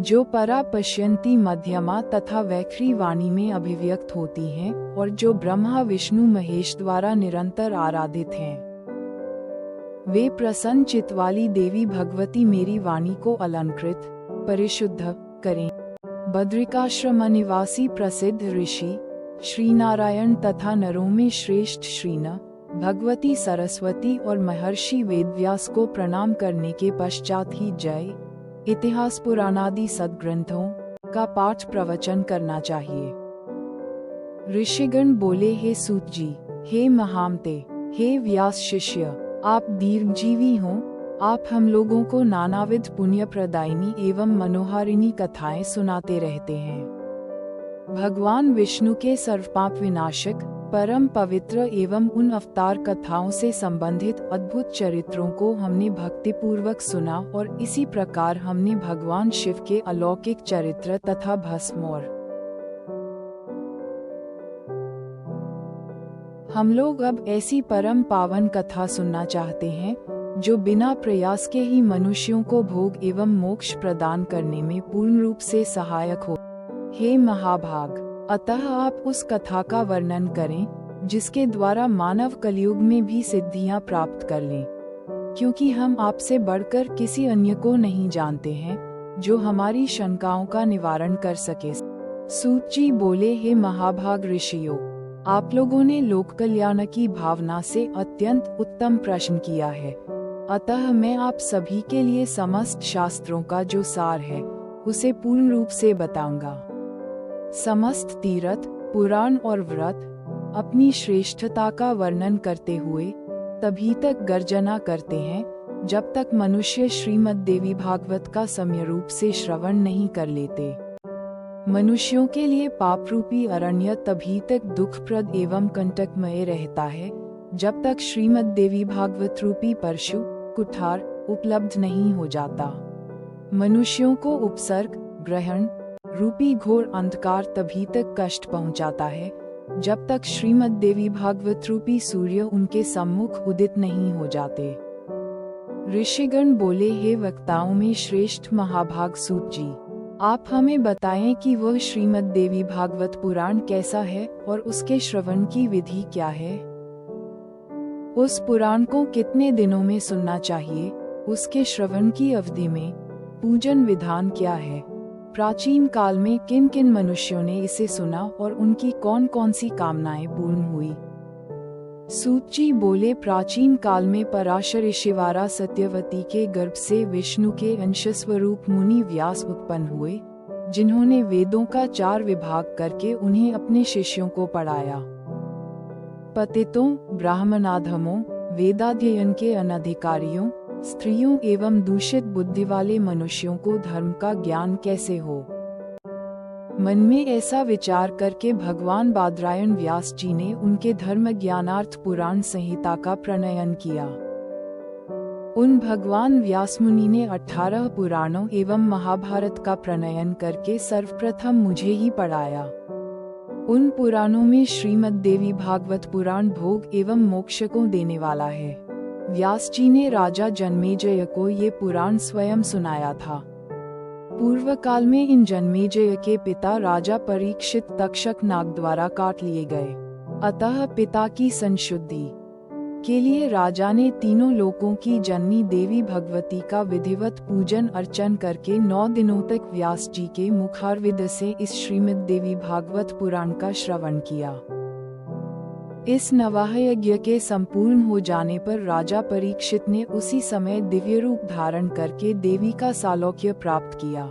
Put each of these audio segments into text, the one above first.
जो परा पश्यन्ति मध्यमा तथा वैखरी वाणी में अभिव्यक्त होती हैं और जो ब्रह्मा विष्णु महेश द्वारा निरंतर आराधित हैं। वे प्रसन्न चित्त वाली देवी भगवती मेरी वाणी को अलंकृत परिशुद्ध करें। बद्रिकाश्रम निवासी प्रसिद्ध ऋषि श्री नारायण तथा नरों में श्रेष्ठ श्रीन भगवती सरस्वती और महर्षि वेदव्यास को प्रणाम करने के पश्चात ही जय इतिहास पुराणादि सद्ग्रंथों का पाठ प्रवचन करना चाहिए। ऋषिगण बोले, हे सूत जी, हे महामते, हे व्यास शिष्य, आप दीर्घजीवी हों। आप हम लोगों को नानाविध पुण्य प्रदायिनी एवं मनोहारिणी कथाएं सुनाते रहते हैं। भगवान विष्णु के सर्वपाप विनाशक परम पवित्र एवं उन अवतार कथाओं से संबंधित अद्भुत चरित्रों को हमने भक्तिपूर्वक सुना और इसी प्रकार हमने भगवान शिव के अलौकिक चरित्र तथा भस्म और हम लोग अब ऐसी परम पावन कथा सुनना चाहते हैं जो बिना प्रयास के ही मनुष्यों को भोग एवं मोक्ष प्रदान करने में पूर्ण रूप से सहायक हो। हे महाभाग, अतः आप उस कथा का वर्णन करें जिसके द्वारा मानव कलयुग में भी सिद्धियां प्राप्त कर लें, क्योंकि हम आपसे बढ़कर किसी अन्य को नहीं जानते हैं जो हमारी शंकाओं का निवारण कर सके। सूत जी बोले, हे महाभाग ऋषियों, आप लोगों ने लोक कल्याण की भावना से अत्यंत उत्तम प्रश्न किया है। अतः मैं आप सभी के लिए समस्त शास्त्रों का जो सार है उसे पूर्ण रूप से बताऊंगा। समस्त तीर्थ, पुराण और व्रत अपनी श्रेष्ठता का वर्णन करते हुए तभी तक गर्जना करते हैं जब तक मनुष्य श्रीमद् देवी भागवत का सम्य रूप से श्रवण नहीं कर लेते। मनुष्यों के लिए पाप रूपी अरण्य तभी तक दुखप्रद एवं कंटकमय रहता है जब तक श्रीमद् देवी भागवत रूपी परशु कुठार उपलब्ध नहीं हो जाता। मनुष्यों को उपसर्ग ग्रहण रूपी घोर अंधकार तभी तक कष्ट पहुंचाता है जब तक श्रीमद् देवी भागवत रूपी सूर्य उनके सम्मुख उदित नहीं हो जाते। ऋषिगण बोले, हे वक्ताओं में श्रेष्ठ महाभाग सूत जी, आप हमें बताएं कि वह श्रीमद् देवी भागवत पुराण कैसा है और उसके श्रवण की विधि क्या है। उस पुराण को कितने दिनों में सुनना चाहिए, उसके श्रवण की अवधि में पूजन विधान क्या है, प्राचीन काल में किन किन मनुष्यों ने इसे सुना और उनकी कौन कौन सी कामनाएं पूर्ण हुई। सूत जी बोले, प्राचीन काल में पराशर ऋषिवारा सत्यवती के गर्भ से विष्णु के अंश स्वरूप मुनि व्यास उत्पन्न हुए, जिन्होंने वेदों का 4 विभाग करके उन्हें अपने शिष्यों को पढ़ाया। पतितों, ब्राह्मणाधमों, वेदाध्ययन के अनधिकारियों, स्त्रियों एवं दूषित बुद्धि वाले मनुष्यों को धर्म का ज्ञान कैसे हो। मन में ऐसा विचार करके भगवान बादरायण व्यास जी ने उनके धर्म ज्ञानार्थ पुराण संहिता का प्रणयन किया। उन भगवान व्यास मुनि ने 18 पुराणों एवं महाभारत का प्रणयन करके सर्वप्रथम मुझे ही पढ़ाया। उन पुराणों में श्रीमद् देवी भागवत पुराण भोग एवं मोक्ष को देने वाला है। व्यास जी ने राजा जन्मेजय को ये पुराण स्वयं सुनाया था। पूर्व काल में इन जन्मेजय के पिता राजा परीक्षित तक्षक नाग द्वारा काट लिए गए। अतः पिता की संशुद्धि के लिए राजा ने तीनों लोकों की जननी देवी भगवती का विधिवत पूजन अर्चन करके 9 दिनों तक व्यास जी के मुखारविंद से इस श्रीमद् देवी भागवत पुराण का श्रवण किया। इस नवाह यज्ञ के संपूर्ण हो जाने पर राजा परीक्षित ने उसी समय दिव्य रूप धारण करके देवी का सालोक्य प्राप्त किया।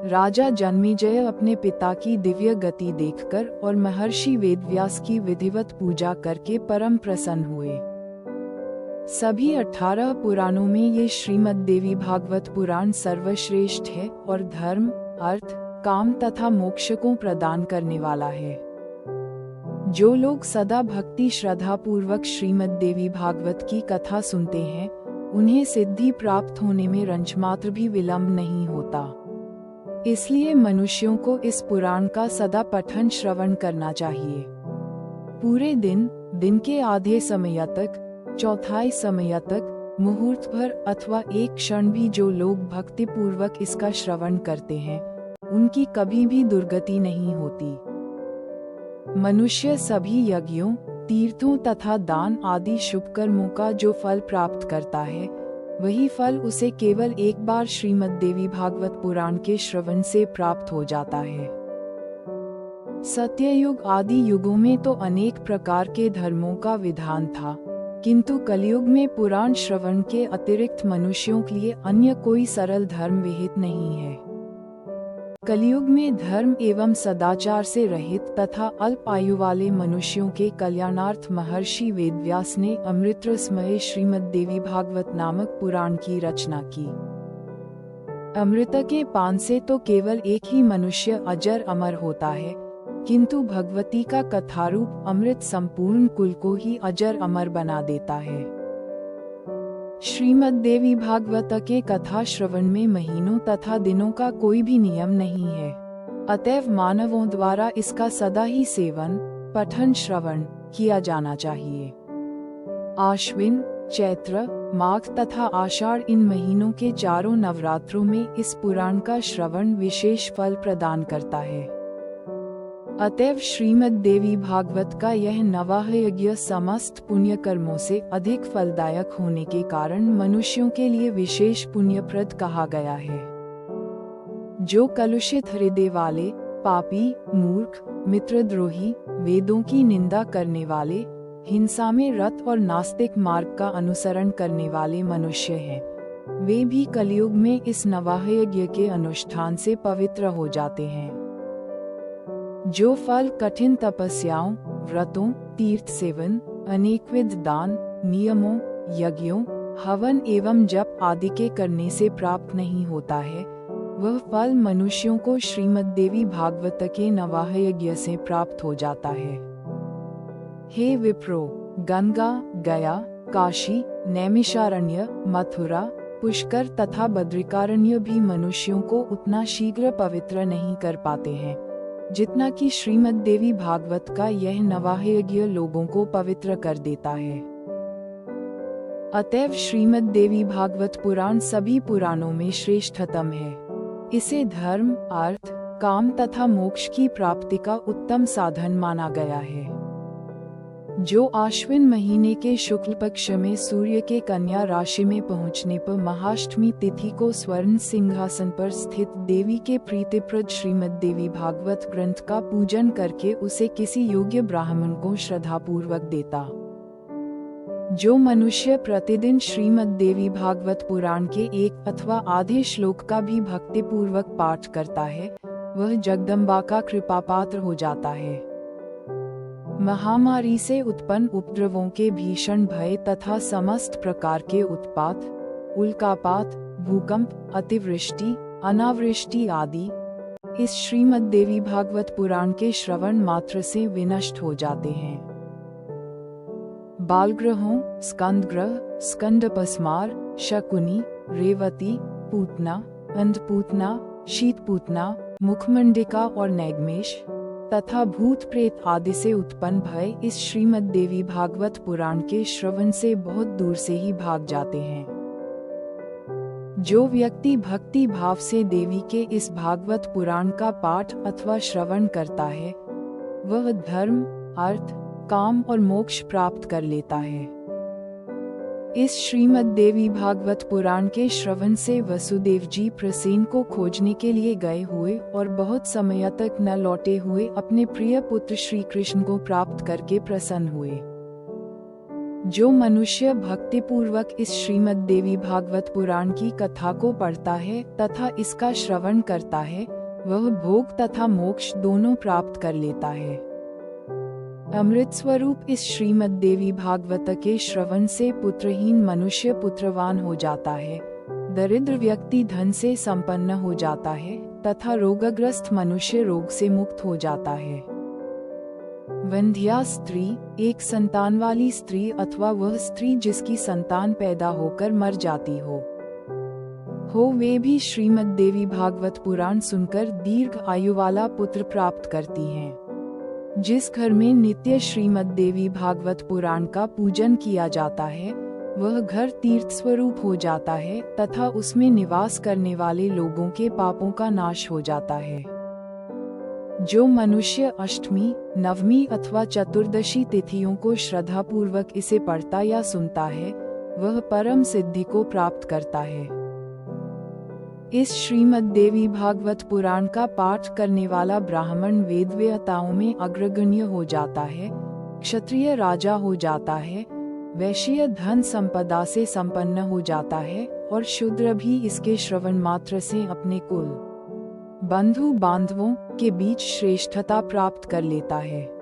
राजा जन्मेजय अपने पिता की दिव्य गति देखकर और महर्षि वेदव्यास की विधिवत पूजा करके परम प्रसन्न हुए। सभी 18 पुराणों में ये श्रीमद् देवी भागवत पुराण सर्वश्रेष्ठ है और धर्म, अर्थ, काम तथा मोक्ष को प्रदान करने वाला है। जो लोग सदा भक्ति श्रद्धा पूर्वक श्रीमद् देवी भागवत की कथा सुनते हैं, उन्हें सिद्धि प्राप्त होने में रंचमात्र भी विलंब नहीं होता। इसलिए मनुष्यों को इस पुराण का सदा पठन श्रवण करना चाहिए। पूरे दिन के आधे समय तक, चौथाई समय तक मुहूर्त भर अथवा एक क्षण भी जो लोग भक्तिपूर्वक इसका श्रवण करते हैं, उनकी कभी भी दुर्गति नहीं होती। मनुष्य सभी यज्ञों, तीर्थों तथा दान आदि शुभ कर्मों का जो फल प्राप्त करता है, वही फल उसे केवल एक बार श्रीमद् देवी भागवत पुराण के श्रवण से प्राप्त हो जाता है। सत्ययुग आदि युगों में तो अनेक प्रकार के धर्मों का विधान था, किंतु कलयुग में पुराण श्रवण के अतिरिक्त मनुष्यों के लिए अन्य कोई सरल धर्म विहित नहीं है। कलयुग में धर्म एवं सदाचार से रहित तथा अल्प आयु वाले मनुष्यों के कल्याणार्थ महर्षि वेदव्यास ने अमृतरसमय श्रीमद् देवी भागवत नामक पुराण की रचना की। अमृत के पान से तो केवल एक ही मनुष्य अजर अमर होता है, किंतु भगवती का कथारूप अमृत संपूर्ण कुल को ही अजर अमर बना देता है। श्रीमद् देवी भागवत के कथा श्रवण में महीनों तथा दिनों का कोई भी नियम नहीं है, अतएव मानवों द्वारा इसका सदा ही सेवन, पठन, श्रवण किया जाना चाहिए। आश्विन, चैत्र, माघ तथा आषाढ़ इन महीनों के चारों नवरात्रों में इस पुराण का श्रवण विशेष फल प्रदान करता है। अतएव श्रीमद् देवी भागवत का यह नवाह यज्ञ समस्त पुण्य कर्मों से अधिक फलदायक होने के कारण मनुष्यों के लिए विशेष पुण्यप्रद कहा गया है। जो कलुषित हृदय वाले, पापी, मूर्ख, मित्रद्रोही, वेदों की निंदा करने वाले, हिंसा में रत और नास्तिक मार्ग का अनुसरण करने वाले मनुष्य हैं, वे भी कलयुग में इस नवाह यज्ञ के अनुष्ठान से पवित्र हो जाते हैं। जो फल कठिन तपस्याओं, व्रतों, तीर्थ सेवन, अनेकविध दान, नियमों, यज्ञों, हवन एवं जप आदि के करने से प्राप्त नहीं होता है, वह फल मनुष्यों को श्रीमद् देवी भागवत के नवाह यज्ञ से प्राप्त हो जाता है। हे विप्रो, गंगा, गया, काशी, नैमिषारण्य, मथुरा, पुष्कर तथा बद्रिकारण्य भी मनुष्यों को उतना शीघ्र पवित्र नहीं कर पाते हैं, जितना कि श्रीमद् देवी भागवत का यह नवाह यज्ञ लोगों को पवित्र कर देता है। अतएव श्रीमद् देवी भागवत पुराण सभी पुराणों में श्रेष्ठतम है। इसे धर्म, अर्थ, काम तथा मोक्ष की प्राप्ति का उत्तम साधन माना गया है। जो आश्विन महीने के शुक्ल पक्ष में सूर्य के कन्या राशि में पहुंचने पर महाअष्टमी तिथि को स्वर्ण सिंहासन पर स्थित देवी के प्रीतिप्रद श्रीमद् देवी भागवत ग्रंथ का पूजन करके उसे किसी योग्य ब्राह्मण को श्रद्धापूर्वक देता। जो मनुष्य प्रतिदिन श्रीमद् देवी भागवत पुराण के एक अथवा आधे श्लोक का भी भक्तिपूर्वक पाठ करता है, वह जगदम्बा का कृपापात्र हो जाता है। महामारी से उत्पन्न उपद्रवों के भीषण भय तथा समस्त प्रकार के उत्पात, उल्कापात, भूकंप, अतिवृष्टि, अनावृष्टि आदि इस श्रीमद् देवी भागवत पुराण के श्रवण मात्र से विनष्ट हो जाते हैं। बालग्रहों, स्कंदग्रह, स्कंदपस्मार, शकुनी, रेवती, पूतना, अंधपूतना, शीतपूतना, मुखमंडिका और नैगमेश तथा भूत प्रेत आदि से उत्पन्न भय इस श्रीमद् देवी भागवत पुराण के श्रवण से बहुत दूर से ही भाग जाते हैं। जो व्यक्ति भक्ति भाव से देवी के इस भागवत पुराण का पाठ अथवा श्रवण करता है, वह धर्म, अर्थ, काम और मोक्ष प्राप्त कर लेता है। इस श्रीमद् देवी भागवत पुराण के श्रवण से वसुदेव जी प्रसेन को खोजने के लिए गए हुए और बहुत समय तक न लौटे हुए अपने प्रिय पुत्र श्री कृष्ण को प्राप्त करके प्रसन्न हुए। जो मनुष्य भक्तिपूर्वक इस श्रीमद् देवी भागवत पुराण की कथा को पढ़ता है तथा इसका श्रवण करता है, वह भोग तथा मोक्ष दोनों प्राप्त कर लेता है। अमृत स्वरूप इस श्रीमद् देवी भागवत के श्रवण से पुत्रहीन मनुष्य पुत्रवान हो जाता है, दरिद्र व्यक्ति धन से संपन्न हो जाता है तथा रोगग्रस्त मनुष्य रोग से मुक्त हो जाता है। वंध्या स्त्री, एक संतान वाली स्त्री अथवा वह स्त्री जिसकी संतान पैदा होकर मर जाती हो, वे भी श्रीमद् देवी भागवत पुराण सुनकर दीर्घ आयु वाला पुत्र प्राप्त करती हैं। जिस घर में नित्य श्रीमद् देवी भागवत पुराण का पूजन किया जाता है, वह घर तीर्थ स्वरूप हो जाता है तथा उसमें निवास करने वाले लोगों के पापों का नाश हो जाता है। जो मनुष्य अष्टमी, नवमी अथवा चतुर्दशी तिथियों को श्रद्धापूर्वक इसे पढ़ता या सुनता है, वह परम सिद्धि को प्राप्त करता है। इस श्रीमद् देवी भागवत पुराण का पाठ करने वाला ब्राह्मण वेदवेत्ताओं में अग्रगण्य हो जाता है, क्षत्रिय राजा हो जाता है, वैश्य धन संपदा से संपन्न हो जाता है और शूद्र भी इसके श्रवण मात्र से अपने कुल, बंधु बांधवों के बीच श्रेष्ठता प्राप्त कर लेता है।